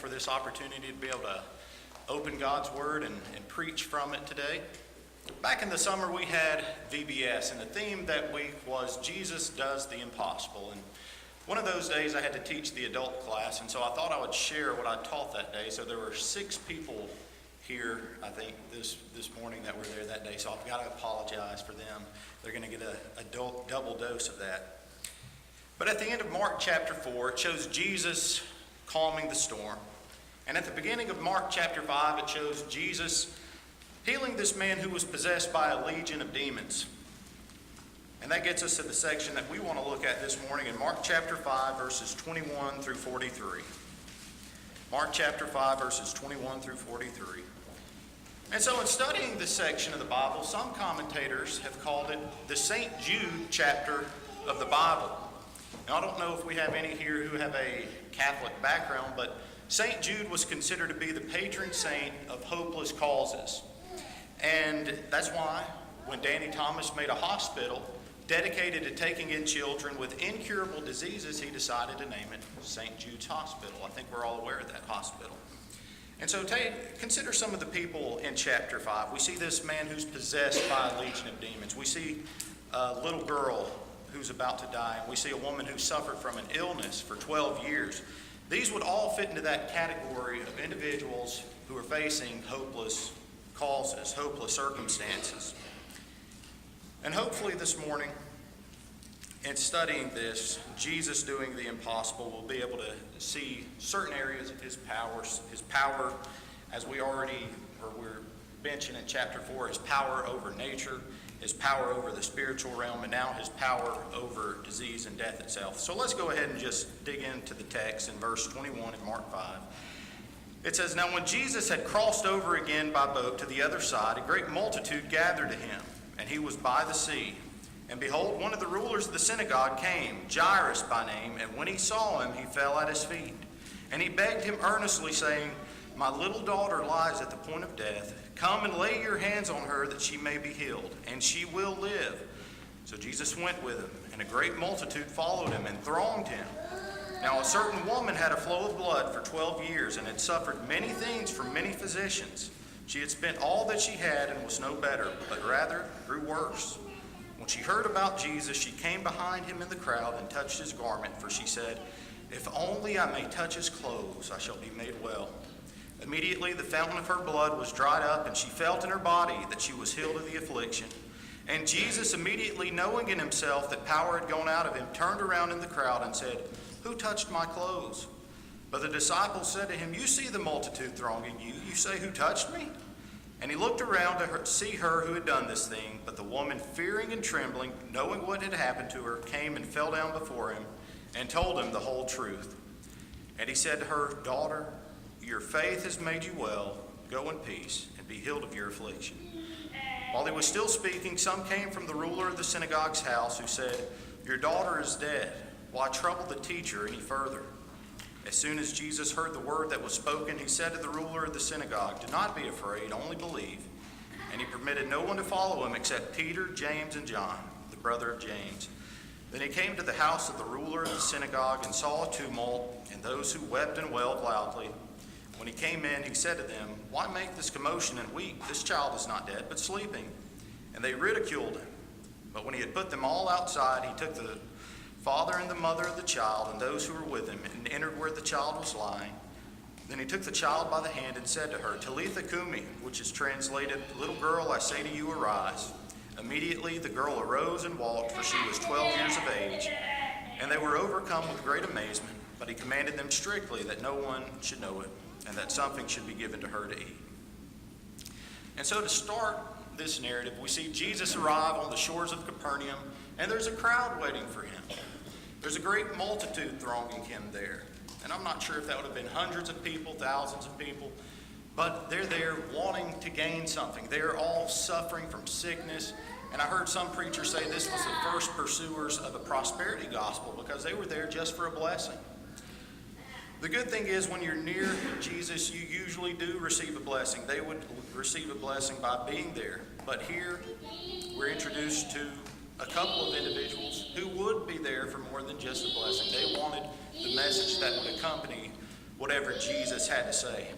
for this opportunity to be able to open God's Word and preach from it today. Back in the summer, we had VBS, and the theme that week was Jesus Does the Impossible. And one of those days, I had to teach the adult class, and so I thought I would share what I taught that day. So there were 6 people here, I think, this morning that were there that day, so I've got to apologize for them. They're going to get a double dose of that. But at the end of Mark chapter 4, it shows Jesus calming the storm. And at the beginning of Mark chapter 5, it shows Jesus healing this man who was possessed by a legion of demons. And that gets us to the section that we want to look at this morning in Mark chapter 5, verses 21 through 43. Mark chapter 5, verses 21 through 43. And so in studying this section of the Bible, some commentators have called it the St. Jude chapter of the Bible. Now, I don't know if we have any here who have a Catholic background, but St. Jude was considered to be the patron saint of hopeless causes. And that's why when Danny Thomas made a hospital dedicated to taking in children with incurable diseases, he decided to name it St. Jude's Hospital. I think we're all aware of that hospital. And so consider some of the people in chapter 5. We see this man who's possessed by a legion of demons. We see a little girl who's about to die. And we see a woman who suffered from an illness for 12 years. These would all fit into that category of individuals who are facing hopeless causes, hopeless circumstances. And hopefully this morning, in studying this, Jesus doing the impossible, we'll be able to see certain areas of his power, as we're mentioned in chapter 4, his power over nature, his power over the spiritual realm, and now his power over disease and death itself. So let's go ahead and just dig into the text in verse 21 in Mark 5. It says, "Now when Jesus had crossed over again by boat to the other side, a great multitude gathered to him, and he was by the sea. And behold, one of the rulers of the synagogue came, Jairus by name, and when he saw him, he fell at his feet. And he begged him earnestly, saying, 'My little daughter lies at the point of death. Come and lay your hands on her that she may be healed, and she will live.' So Jesus went with him, and a great multitude followed him and thronged him. Now a certain woman had a flow of blood for 12 years, and had suffered many things from many physicians. She had spent all that she had and was no better, but rather grew worse. When she heard about Jesus, she came behind him in the crowd and touched his garment, for she said, 'If only I may touch his clothes, I shall be made well.' Immediately the fountain of her blood was dried up, and she felt in her body that she was healed of the affliction. And Jesus, immediately knowing in himself that power had gone out of him, turned around in the crowd and said, 'Who touched my clothes?' But the disciples said to him, 'You see the multitude thronging you. You say, who touched me?' And he looked around to see her who had done this thing. But the woman, fearing and trembling, knowing what had happened to her, came and fell down before him and told him the whole truth. And he said to her, 'Daughter, your faith has made you well. Go in peace and be healed of your affliction.' While he was still speaking, some came from the ruler of the synagogue's house, who said, 'Your daughter is dead. Why trouble the teacher any further?' As soon as Jesus heard the word that was spoken, he said to the ruler of the synagogue, 'Do not be afraid, only believe.' And he permitted no one to follow him except Peter, James, and John, the brother of James. Then he came to the house of the ruler of the synagogue and saw a tumult and those who wept and wailed loudly. When he came in, he said to them, 'Why make this commotion and weep? This child is not dead, but sleeping.' And they ridiculed him. But when he had put them all outside, he took the father and the mother of the child and those who were with him, and entered where the child was lying. Then he took the child by the hand and said to her, 'Talitha cumi,' which is translated, 'Little girl, I say to you, arise.' Immediately the girl arose and walked, for she was 12 years of age. And they were overcome with great amazement. But he commanded them strictly that no one should know it, and that something should be given to her to eat." And so to start this narrative, we see Jesus arrive on the shores of Capernaum, and there's a crowd waiting for him. There's a great multitude thronging him there. And I'm not sure if that would have been hundreds of people, thousands of people, but they're there wanting to gain something. They're all suffering from sickness. And I heard some preachers say this was the first pursuers of a prosperity gospel, because they were there just for a blessing. The good thing is, when you're near Jesus, you usually do receive a blessing. They would receive a blessing by being there. But here, we're introduced to a couple of individuals who would be there for more than just a blessing. They wanted the message that would accompany whatever Jesus had to say.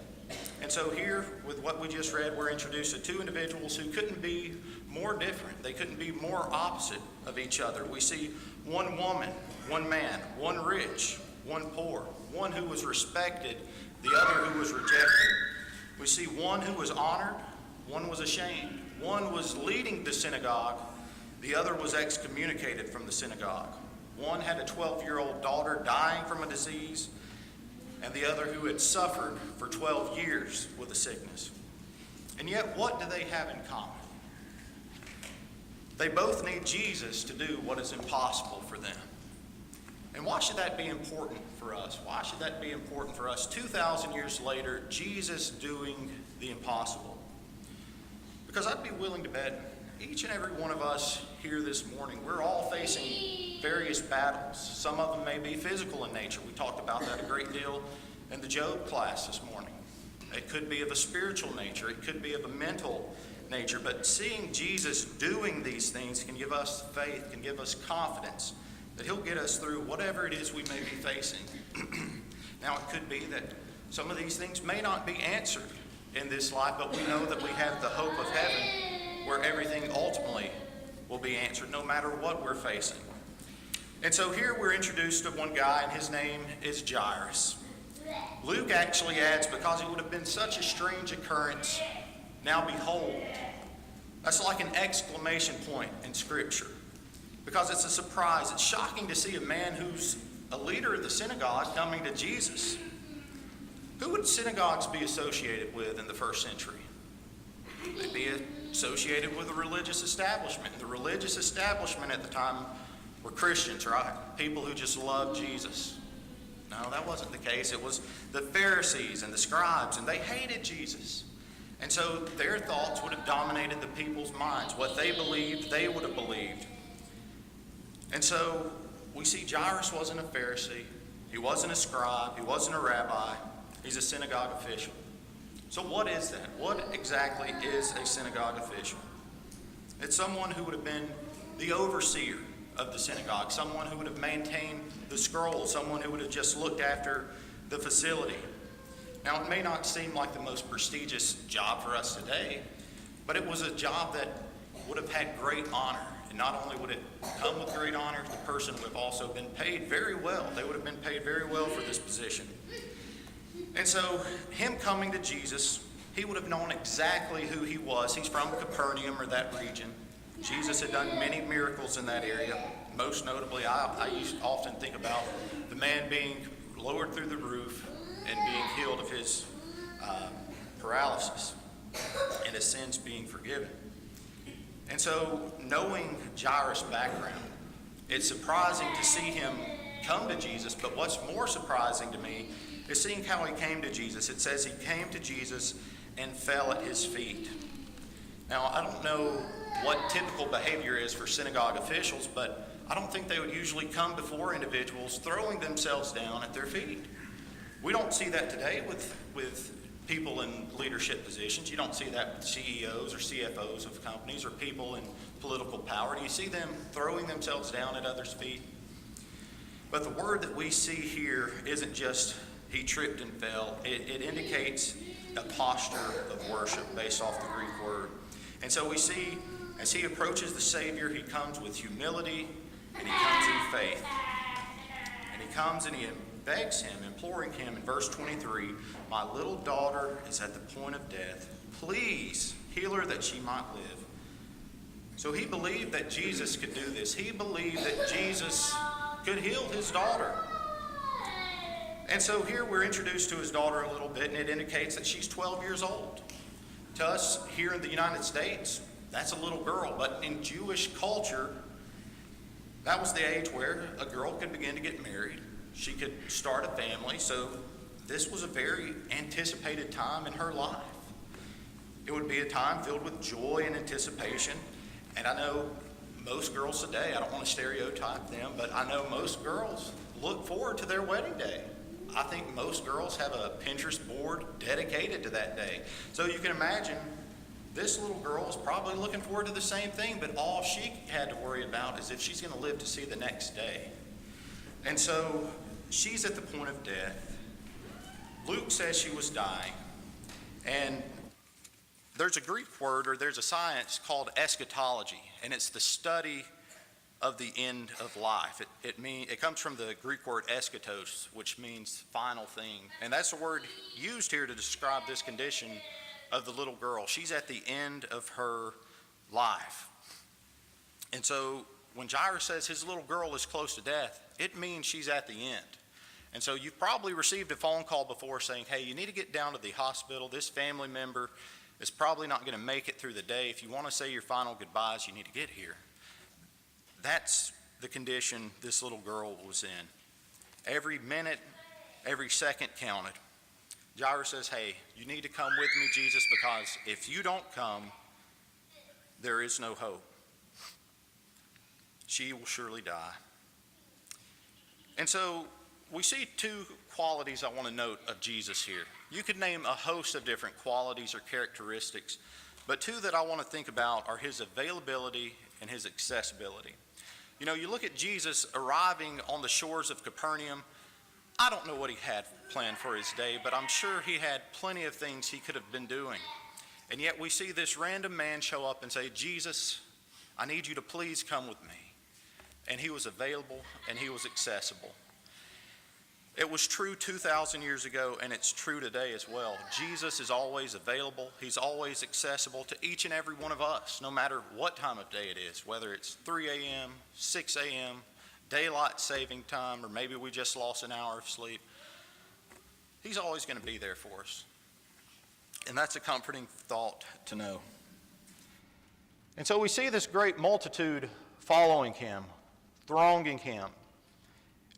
And so here, with what we just read, we're introduced to two individuals who couldn't be more different. They couldn't be more opposite of each other. We see one woman, one man, one rich, one poor, one who was respected, the other who was rejected. We see one who was honored, one was ashamed. One was leading the synagogue, the other was excommunicated from the synagogue. One had a 12-year-old daughter dying from a disease, and the other who had suffered for 12 years with a sickness. And yet, what do they have in common? They both need Jesus to do what is impossible for them. And why should that be important for us? Why should that be important for us 2,000 years later, Jesus doing the impossible? Because I'd be willing to bet each and every one of us here this morning, we're all facing various battles. Some of them may be physical in nature. We talked about that a great deal in the Job class this morning. It could be of a spiritual nature. It could be of a mental nature. But seeing Jesus doing these things can give us faith, can give us confidence that he'll get us through whatever it is we may be facing. Now, it could be that some of these things may not be answered in this life, but we know that we have the hope of heaven where everything ultimately will be answered no matter what we're facing. And so here we're introduced to one guy, and his name is Jairus. Luke actually adds, because it would have been such a strange occurrence, now behold. That's like an exclamation point in Scripture, because it's a surprise. It's shocking to see a man who's a leader of the synagogue coming to Jesus. Who would synagogues be associated with in the first century? They'd be associated with a religious establishment. The religious establishment at the time were Christians, right? People who just loved Jesus. No, that wasn't the case. It was the Pharisees and the scribes, and they hated Jesus. And so their thoughts would have dominated the people's minds. What they believed, they would have believed. And so we see Jairus wasn't a Pharisee. He wasn't a scribe. He wasn't a rabbi. He's a synagogue official. So what is that? What exactly is a synagogue official? It's someone who would have been the overseer of the synagogue, someone who would have maintained the scroll, someone who would have just looked after the facility. Now, it may not seem like the most prestigious job for us today, but it was a job that would have had great honor. And not only would it come with great honor, the person would have also been paid very well. They would have been paid very well for this position. And so, him coming to Jesus, he would have known exactly who he was. He's from Capernaum, or that region. Jesus had done many miracles in that area. Most notably, I used to often think about the man being lowered through the roof and being healed of his paralysis and his sins being forgiven. And so, knowing Jairus' background, it's surprising to see him come to Jesus, but what's more surprising to me is seeing how he came to Jesus. It says he came to Jesus and fell at his feet. Now, I don't know what typical behavior is for synagogue officials, but I don't think they would usually come before individuals throwing themselves down at their feet. We don't see that today with people in leadership positions. You don't see that with CEOs or CFOs of companies or people in political power. Do you see them throwing themselves down at others' feet? But the word that we see here isn't just he tripped and fell. It indicates a posture of worship based off the Greek word. And so we see as he approaches the Savior, he comes with humility and he comes in faith. And he comes and he begs him, imploring him in verse 23, "My little daughter is at the point of death. Please heal her that she might live." So he believed that Jesus could do this. He believed that Jesus could heal his daughter. And so here we're introduced to his daughter a little bit, and it indicates that she's 12 years old. To us here in the United States, that's a little girl, but in Jewish culture, that was the age where a girl could begin to get married. She could start a family, so this was a very anticipated time in her life. It would be a time filled with joy and anticipation, and I know most girls today, I don't want to stereotype them, but I know most girls look forward to their wedding day. I think most girls have a Pinterest board dedicated to that day. So you can imagine this little girl is probably looking forward to the same thing, but all she had to worry about is if she's going to live to see the next day. And so she's at the point of death. Luke says she was dying. And there's a Greek word, or there's a science called eschatology, and it's the study of the end of life. It comes from the Greek word eschatos, which means final thing. And that's the word used here to describe this condition of the little girl. She's at the end of her life. And so when Jairus says his little girl is close to death, it means she's at the end. And so you've probably received a phone call before saying, hey, you need to get down to the hospital. This family member is probably not going to make it through the day. If you want to say your final goodbyes, you need to get here. That's the condition this little girl was in. Every minute, every second counted. Jairus says, hey, you need to come with me, Jesus, because if you don't come, there is no hope. She will surely die. And so we see two qualities I want to note of Jesus here. You could name a host of different qualities or characteristics, but two that I want to think about are his availability and his accessibility. You know, you look at Jesus arriving on the shores of Capernaum. I don't know what he had planned for his day, but I'm sure he had plenty of things he could have been doing. And yet we see this random man show up and say, Jesus, I need you to please come with me. And he was available and he was accessible. It was true 2,000 years ago, and it's true today as well. Jesus is always available. He's always accessible to each and every one of us, no matter what time of day it is, whether it's 3 a.m., 6 a.m., daylight saving time, or maybe we just lost an hour of sleep. He's always going to be there for us. And that's a comforting thought to know. And so we see this great multitude following him, thronging him.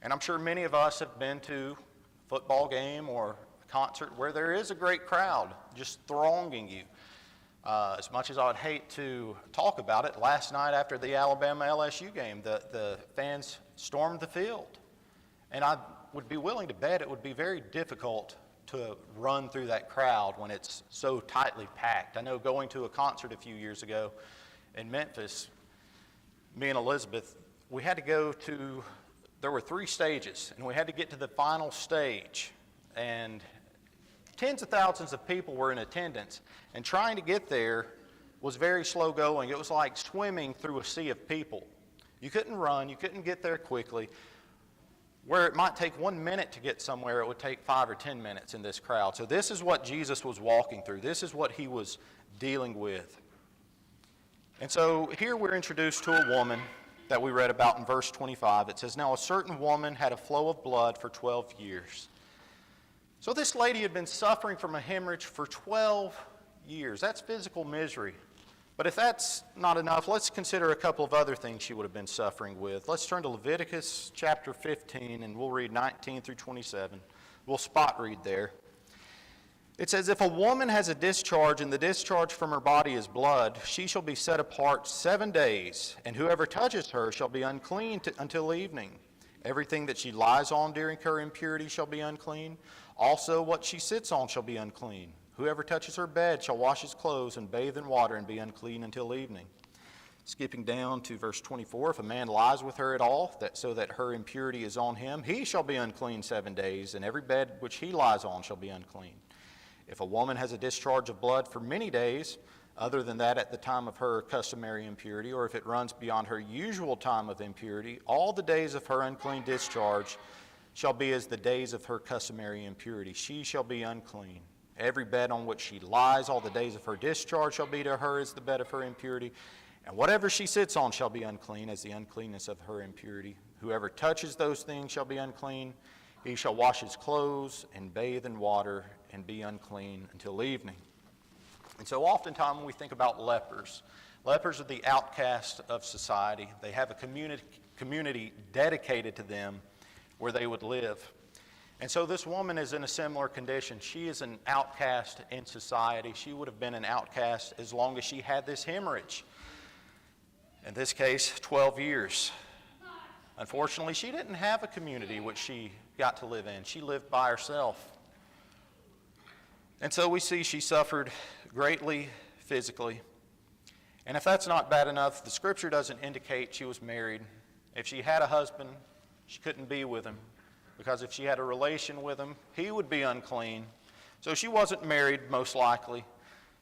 And I'm sure many of us have been to a football game or a concert where there is a great crowd just thronging you. As much as I would hate to talk about it, last night after the Alabama-LSU game, the fans stormed the field. And I would be willing to bet it would be very difficult to run through that crowd when it's so tightly packed. I know going to a concert a few years ago in Memphis, me and Elizabeth, we had to go to... There were 3 stages, and we had to get to the final stage. And tens of thousands of people were in attendance, and trying to get there was very slow going. It was like swimming through a sea of people. You couldn't run, you couldn't get there quickly. Where it might take 1 minute to get somewhere, it would take 5 or 10 minutes in this crowd. So this is what Jesus was walking through. This is what he was dealing with. And so here we're introduced to a woman that we read about in verse 25. It says, now a certain woman had a flow of blood for 12 years. So this lady had been suffering from a hemorrhage for 12 years. That's physical misery. But if that's not enough, let's consider a couple of other things she would have been suffering with. Let's turn to Leviticus chapter 15, and we'll read 19 through 27. We'll spot read there. It says, if a woman has a discharge and the discharge from her body is blood, she shall be set apart 7 days, and whoever touches her shall be unclean until evening. Everything that she lies on during her impurity shall be unclean. Also what she sits on shall be unclean. Whoever touches her bed shall wash his clothes and bathe in water and be unclean until evening. Skipping down to verse 24, if a man lies with her at all, so that her impurity is on him, he shall be unclean 7 days, and every bed which he lies on shall be unclean. If a woman has a discharge of blood for many days, other than that at the time of her customary impurity, or if it runs beyond her usual time of impurity, all the days of her unclean discharge shall be as the days of her customary impurity. She shall be unclean. Every bed on which she lies, all the days of her discharge shall be to her as the bed of her impurity. And whatever she sits on shall be unclean as the uncleanness of her impurity. Whoever touches those things shall be unclean. He shall wash his clothes and bathe in water and be unclean until evening. And so oftentimes when we think about lepers, lepers are the outcast of society. They have a community dedicated to them where they would live. And so this woman is in a similar condition. She is an outcast in society. She would have been an outcast as long as she had this hemorrhage. In this case, 12 years. Unfortunately, she didn't have a community which she got to live in. She lived by herself. And so we see she suffered greatly physically. And if that's not bad enough, the scripture doesn't indicate she was married. If she had a husband, she couldn't be with him. because if she had a relation with him, he would be unclean. So she wasn't married, most likely.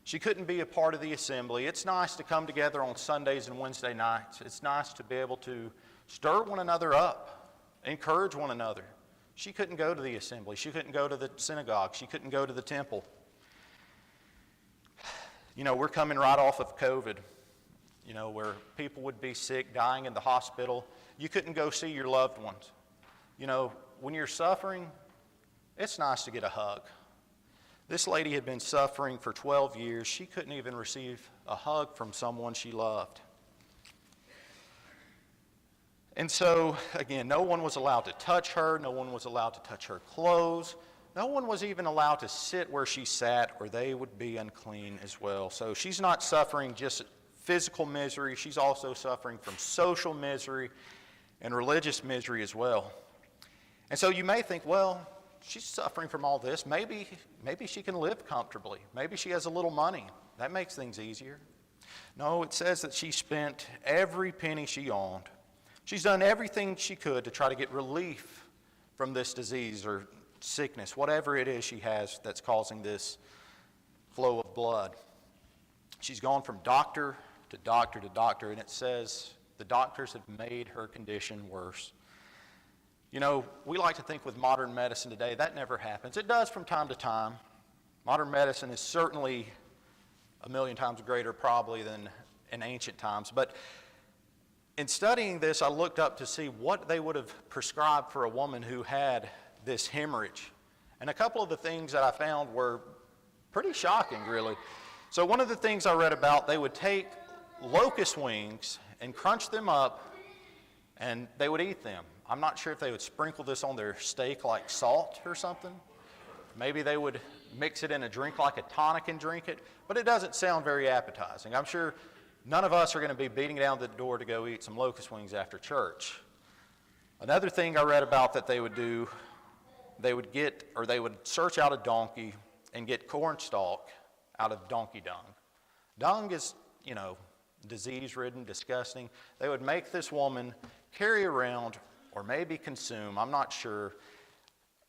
She couldn't be a part of the assembly. It's nice to come together on Sundays and Wednesday nights. It's nice to be able to stir one another up, encourage one another. She couldn't go to the assembly. She couldn't go to the synagogue. She couldn't go to the temple. You know, we're coming right off of COVID, you know, where people would be sick, dying in the hospital. You couldn't go see your loved ones. You know, when you're suffering, it's nice to get a hug. This lady had been suffering for 12 years. She couldn't even receive a hug from someone she loved. And so, again, no one was allowed to touch her. No one was allowed to touch her clothes. No one was even allowed to sit where she sat, or they would be unclean as well. So she's not suffering just physical misery. She's also suffering from social misery and religious misery as well. And so you may think, well, she's suffering from all this. Maybe she can live comfortably. Maybe she has a little money. That makes things easier. No, it says that she spent every penny she owned. She's done everything she could to try to get relief from this disease or sickness, whatever it is she has that's causing this flow of blood. She's gone from doctor to doctor to doctor, and it says the doctors have made her condition worse. You know, we like to think with modern medicine today, that never happens. It does from time to time. Modern medicine is certainly a million times greater probably than in ancient times. But in studying this, I looked up to see what they would have prescribed for a woman who had this hemorrhage. And a couple of the things that I found were pretty shocking, really. So one of the things I read about, they would take locust wings and crunch them up, and they would eat them. I'm not sure if they would sprinkle this on their steak like salt or something. Maybe they would mix it in a drink like a tonic and drink it, but it doesn't sound very appetizing. I'm sure none of us are going to be beating down the door to go eat some locust wings after church. Another thing I read about that they would do, they would search out a donkey and get cornstalk out of donkey dung. Dung is, you know, disease-ridden, disgusting. They would make this woman carry around or maybe consume, I'm not sure,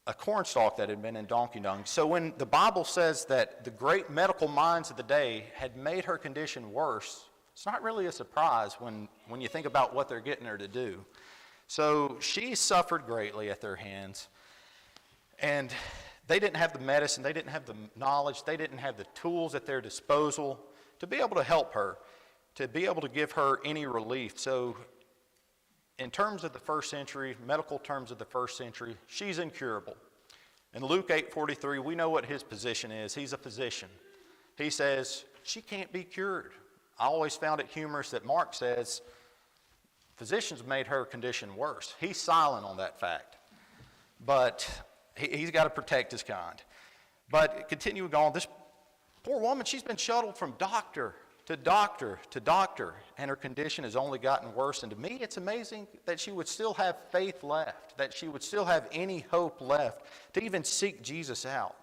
a cornstalk that had been in donkey dung. So when the Bible says that the great medical minds of the day had made her condition worse, it's not really a surprise when you think about what they're getting her to do. So she suffered greatly at their hands, and they didn't have the medicine, they didn't have the knowledge, they didn't have the tools at their disposal to be able to help her, to be able to give her any relief. So in terms of the first century, medical terms of the first century, she's incurable. In Luke 8:43, we know what his position is. He's a physician. He says, she can't be cured. I always found it humorous that Mark says, physicians made her condition worse. He's silent on that fact. But he's got to protect his kind. But continuing on, this poor woman, she's been shuttled from doctor to doctor to doctor, and her condition has only gotten worse. And to me, it's amazing that she would still have faith left, that she would still have any hope left to even seek Jesus out.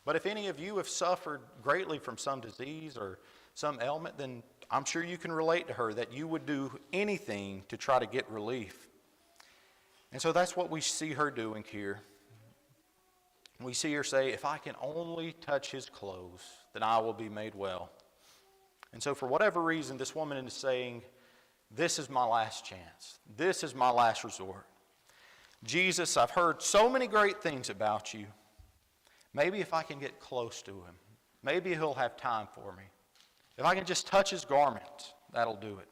But if any of you have suffered greatly from some disease or some ailment, then I'm sure you can relate to her that you would do anything to try to get relief. And so that's what we see her doing here. We see her say, if I can only touch his clothes, then I will be made well. And so for whatever reason, this woman is saying, this is my last chance. This is my last resort. Jesus, I've heard so many great things about you. Maybe if I can get close to him, maybe he'll have time for me. If I can just touch his garment, that'll do it.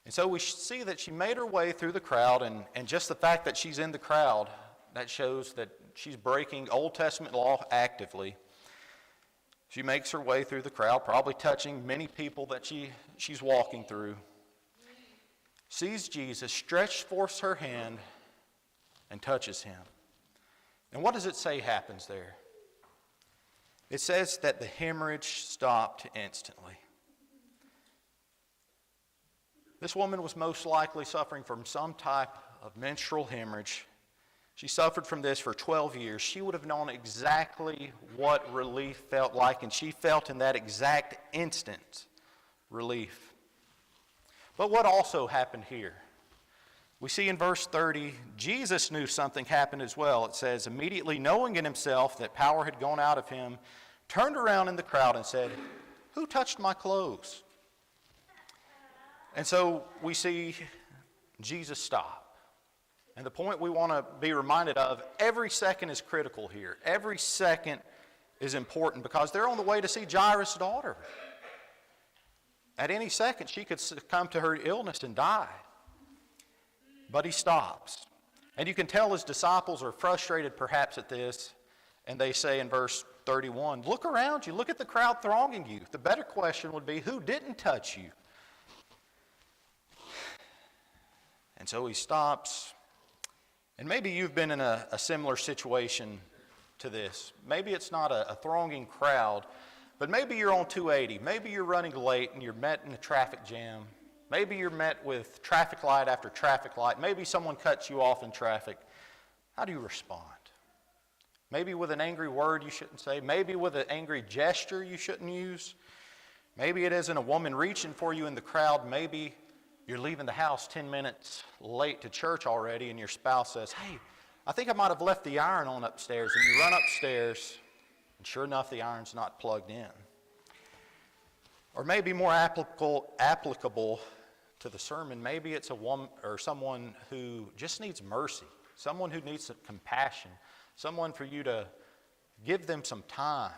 And so we see that she made her way through the crowd, and just the fact that she's in the crowd, that shows that she's breaking Old Testament law actively. She makes her way through the crowd, probably touching many people that she's walking through. Sees Jesus, stretches forth her hand, and touches him. And what does it say happens there? It says that the hemorrhage stopped instantly. This woman was most likely suffering from some type of menstrual hemorrhage. She suffered from this for 12 years. She would have known exactly what relief felt like, and she felt in that exact instant relief. But what also happened here? We see in verse 30, Jesus knew something happened as well. It says, immediately knowing in himself that power had gone out of him, turned around in the crowd and said, who touched my clothes? And so we see Jesus stop. And the point we want to be reminded of, every second is critical here. Every second is important because they're on the way to see Jairus' daughter. At any second, she could succumb to her illness and die. But he stops. And you can tell his disciples are frustrated perhaps at this. And they say in verse 31, look around you. Look at the crowd thronging you. The better question would be, who didn't touch you? And so he stops. And maybe you've been in a similar situation to this. Maybe it's not a thronging crowd, but maybe you're on 280. Maybe you're running late and you're met in a traffic jam. Maybe you're met with traffic light after traffic light. Maybe someone cuts you off in traffic. How do you respond? Maybe with an angry word you shouldn't say. Maybe with an angry gesture you shouldn't use. Maybe it isn't a woman reaching for you in the crowd. Maybe you're leaving the house 10 minutes late to church already and your spouse says, hey, I think I might have left the iron on upstairs. And you run upstairs and sure enough the iron's not plugged in. Or maybe more applicable to the sermon, maybe it's a woman or someone who just needs mercy. Someone who needs some compassion. Someone for you to give them some time.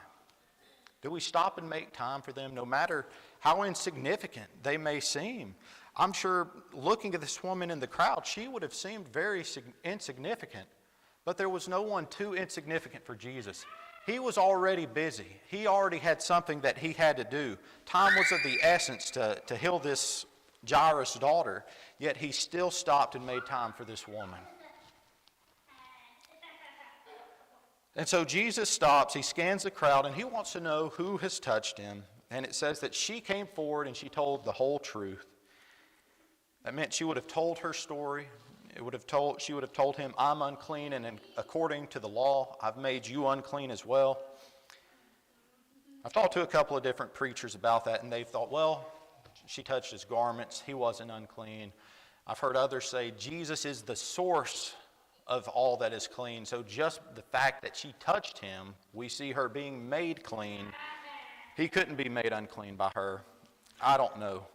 Do we stop and make time for them no matter how insignificant they may seem? I'm sure looking at this woman in the crowd, she would have seemed very insignificant. But there was no one too insignificant for Jesus. He was already busy. He already had something that he had to do. Time was of the essence to heal this Jairus' daughter, yet he still stopped and made time for this woman. And so Jesus stops, he scans the crowd, and he wants to know who has touched him. And it says that she came forward and she told the whole truth. That meant she would have told her story. She would have told him, I'm unclean, and according to the law, I've made you unclean as well. I've talked to a couple of different preachers about that, and they've thought, well, she touched his garments. He wasn't unclean. I've heard others say Jesus is the source of all that is clean. So just the fact that she touched him, we see her being made clean. He couldn't be made unclean by her. I don't know.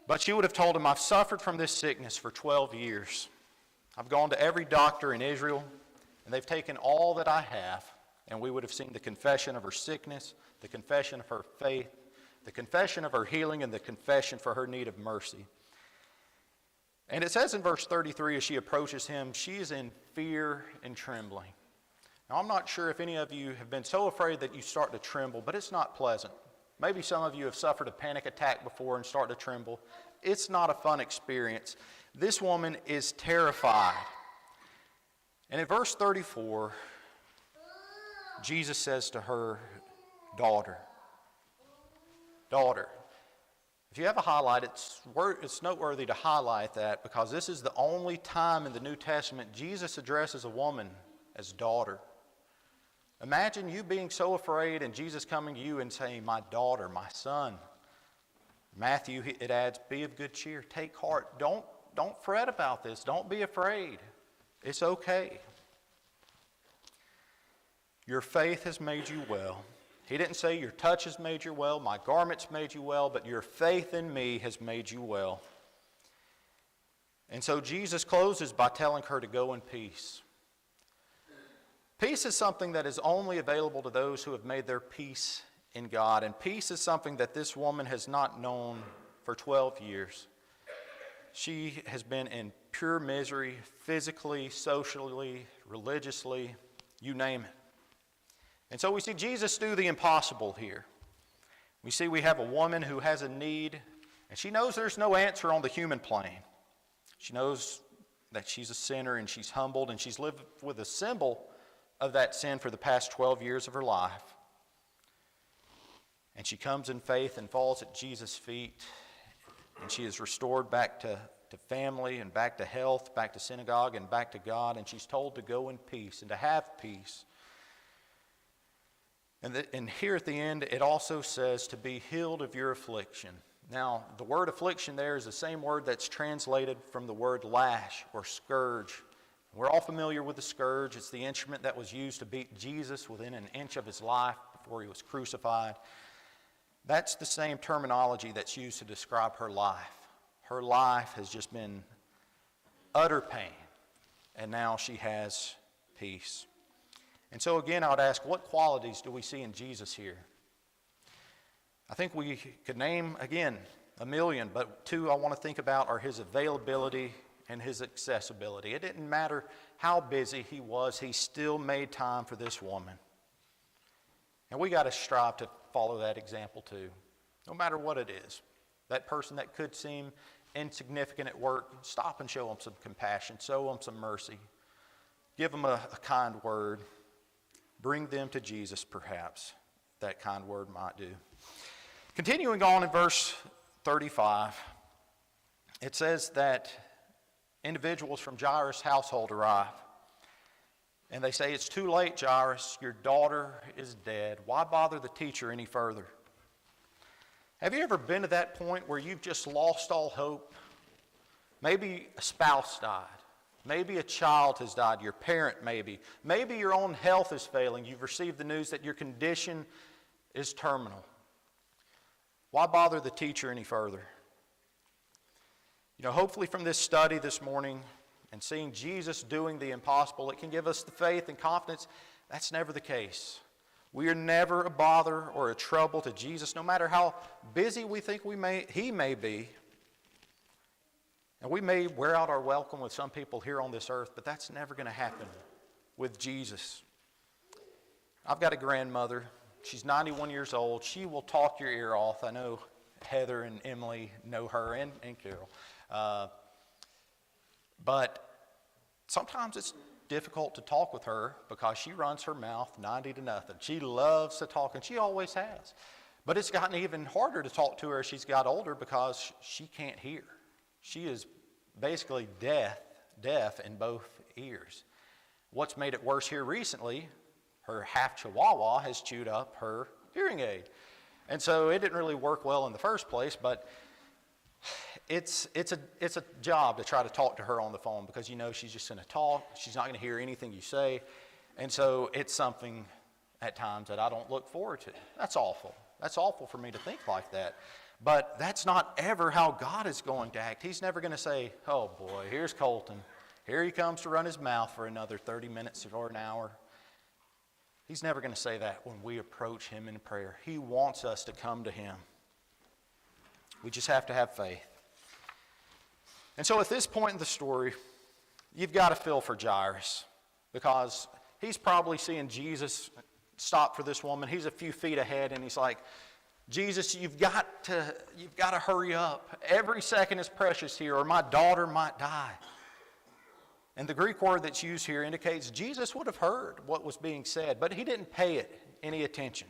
But she would have told him, I've suffered from this sickness for 12 years. I've gone to every doctor in Israel, and they've taken all that I have. And we would have seen the confession of her sickness, the confession of her faith, the confession of her healing, and the confession for her need of mercy. And it says in verse 33, as she approaches him, she is in fear and trembling. Now, I'm not sure if any of you have been so afraid that you start to tremble, but it's not pleasant. Maybe some of you have suffered a panic attack before and start to tremble. It's not a fun experience. This woman is terrified. And in verse 34, Jesus says to her, daughter. If you have a highlight, it's noteworthy to highlight that because this is the only time in the New Testament Jesus addresses a woman as daughter. Imagine you being so afraid and Jesus coming to you and saying, my daughter, my son. Matthew, it adds, be of good cheer, take heart. Don't fret about this. Don't be afraid. It's okay. Your faith has made you well. He didn't say your touch has made you well, my garments made you well, but your faith in me has made you well. And so Jesus closes by telling her to go in peace. Peace is something that is only available to those who have made their peace in God. And peace is something that this woman has not known for 12 years. She has been in pure misery, physically, socially, religiously, you name it. And so we see Jesus do the impossible here. We see we have a woman who has a need, and she knows there's no answer on the human plane. She knows that she's a sinner, and she's humbled, and she's lived with a symbol of that sin for the past 12 years of her life. And she comes in faith and falls at Jesus' feet, and she is restored back to family and back to health, back to synagogue and back to God, and she's told to go in peace and to have peace. And here at the end, it also says to be healed of your affliction. Now, the word affliction there is the same word that's translated from the word lash or scourge. We're all familiar with the scourge. It's the instrument that was used to beat Jesus within an inch of his life before he was crucified. That's the same terminology that's used to describe her life. Her life has just been utter pain, and now she has peace. And so again, I would ask, what qualities do we see in Jesus here? I think we could name, again, a million, but two I want to think about are his availability and his accessibility. It didn't matter how busy he was, he still made time for this woman. And we got to strive to follow that example too, no matter what it is. That person that could seem insignificant at work, stop and show them some compassion, show them some mercy. Give them a kind word. Bring them to Jesus, perhaps. That kind word might do. Continuing on in verse 35, it says that individuals from Jairus' household arrive. And they say, "It's too late, Jairus. Your daughter is dead. Why bother the teacher any further?" Have you ever been to that point where you've just lost all hope? Maybe a spouse died. Maybe a child has died. Your parent maybe. Maybe your own health is failing. You've received the news that your condition is terminal. Why bother the teacher any further? You know, hopefully from this study this morning and seeing Jesus doing the impossible, it can give us the faith and confidence. That's never the case. We are never a bother or a trouble to Jesus, no matter how busy we think he may be. And we may wear out our welcome with some people here on this earth, but that's never going to happen with Jesus. I've got a grandmother. She's 91 years old. She will talk your ear off. I know Heather and Emily know her, and Carol. But sometimes it's difficult to talk with her because she runs her mouth 90 to nothing. She loves to talk, and she always has. But it's gotten even harder to talk to her as she's got older because she can't hear. She is basically deaf in both ears. What's made it worse here recently, her half Chihuahua has chewed up her hearing aid. And so it didn't really work well in the first place, but it's a job to try to talk to her on the phone because you know she's just going to talk. She's not going to hear anything you say. And so it's something at times that I don't look forward to. That's awful. That's awful for me to think like that. But that's not ever how God is going to act. He's never going to say, "Oh boy, here's Colton. Here he comes to run his mouth for another 30 minutes or an hour." He's never going to say that when we approach him in prayer. He wants us to come to him. We just have to have faith. And so at this point in the story, you've got to feel for Jairus because he's probably seeing Jesus stop for this woman. He's a few feet ahead and he's like, "Jesus, you've got to hurry up. Every second is precious here or my daughter might die." And the Greek word that's used here indicates Jesus would have heard what was being said, but he didn't pay it any attention.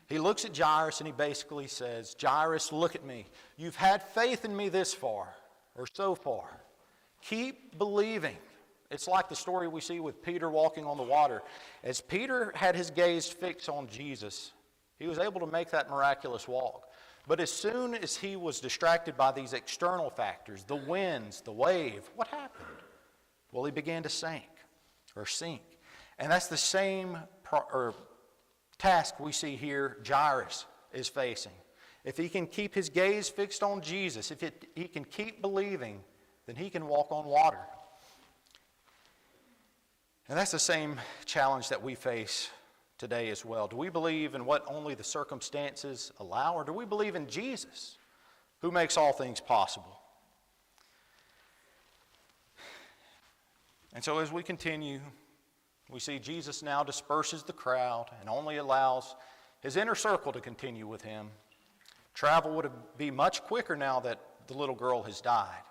He looks at Jairus and he basically says, "Jairus, look at me. You've had faith in me this far, or so far. Keep believing." It's like the story we see with Peter walking on the water. As Peter had his gaze fixed on Jesus, he was able to make that miraculous walk. But as soon as he was distracted by these external factors, the winds, the wave, what happened? Well, he began to sink. And that's the same task we see here Jairus is facing. If he can keep his gaze fixed on Jesus, if he can keep believing, then he can walk on water. And that's the same challenge that we face today as well. Do we believe in what only the circumstances allow, or do we believe in Jesus, who makes all things possible? And so as we continue, we see Jesus now disperses the crowd and only allows his inner circle to continue with him. Travel would be much quicker now that the little girl has died.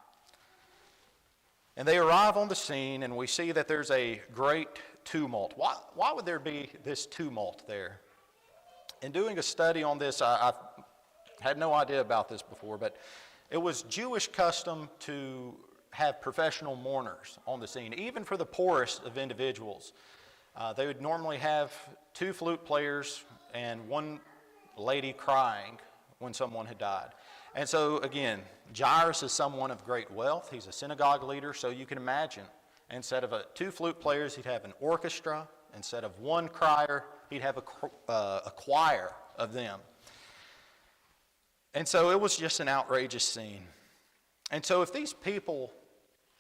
And they arrive on the scene, and we see that there's a great tumult. Why would there be this tumult there? In doing a study on this, I had no idea about this before, but it was Jewish custom to have professional mourners on the scene, even for the poorest of individuals. They would normally have 2 flute players and one lady crying when someone had died. And so again, Jairus is someone of great wealth. He's a synagogue leader, so you can imagine, instead of two flute players, he'd have an orchestra. Instead of one crier, he'd have a choir of them. And so it was just an outrageous scene. And so if these people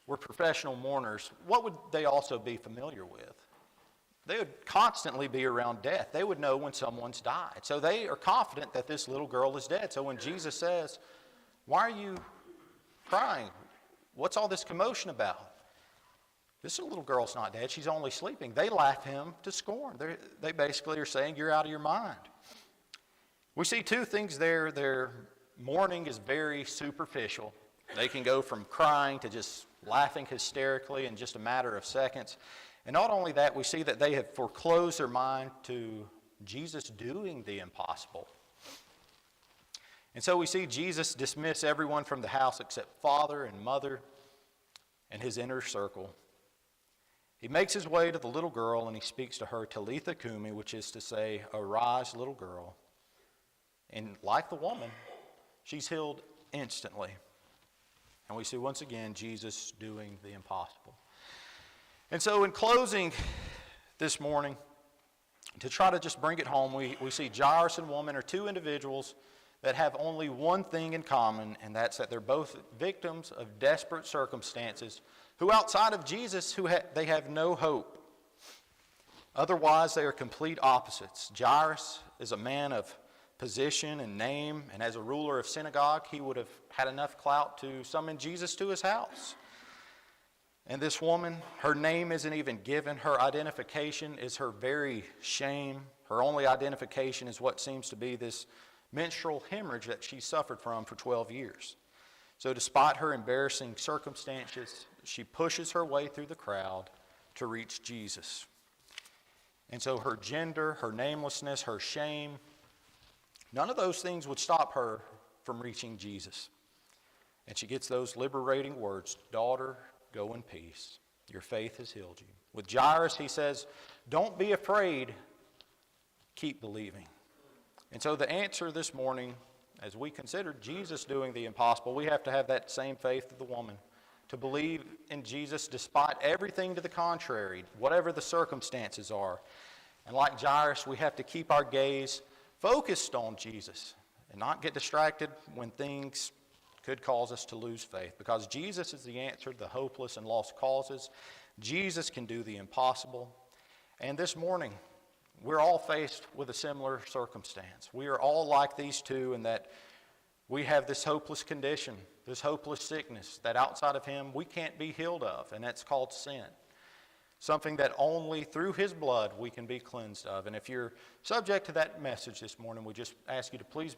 were professional mourners, what would they also be familiar with? They would constantly be around death. They would know when someone's died. So they are confident that this little girl is dead. So when Jesus says, "Why are you crying? What's all this commotion about? This little girl's not dead. She's only sleeping." They laugh him to scorn. They basically are saying, "You're out of your mind." We see two things there. Their mourning is very superficial. They can go from crying to just laughing hysterically in just a matter of seconds. And not only that, we see that they have foreclosed their mind to Jesus doing the impossible. And so we see Jesus dismiss everyone from the house except father and mother and his inner circle. He makes his way to the little girl and he speaks to her, Talitha Kumi, which is to say, "Arise, little girl." And like the woman, she's healed instantly. And we see once again Jesus doing the impossible. And so in closing this morning, to try to just bring it home, we see Jairus and woman are two individuals that have only one thing in common, and that's that they're both victims of desperate circumstances who outside of Jesus, they have no hope. Otherwise, they are complete opposites. Jairus is a man of position and name, and as a ruler of synagogue, he would have had enough clout to summon Jesus to his house. And this woman, her name isn't even given. Her identification is her very shame. Her only identification is what seems to be this menstrual hemorrhage that she suffered from for 12 years. So despite her embarrassing circumstances, she pushes her way through the crowd to reach Jesus. And so her gender, her namelessness, her shame, none of those things would stop her from reaching Jesus. And she gets those liberating words, "Daughter, go in peace. Your faith has healed you." With Jairus, he says, "Don't be afraid. Keep believing." And so the answer this morning, as we consider Jesus doing the impossible, we have to have that same faith of the woman, to believe in Jesus despite everything to the contrary, whatever the circumstances are. And like Jairus, we have to keep our gaze focused on Jesus and not get distracted when things could cause us to lose faith, because Jesus is the answer to the hopeless and lost causes. Jesus can do the impossible. And this morning, we're all faced with a similar circumstance. We are all like these two in that we have this hopeless condition, this hopeless sickness that outside of him we can't be healed of, and that's called sin. Something that only through his blood we can be cleansed of. And if you're subject to that message this morning, we just ask you to please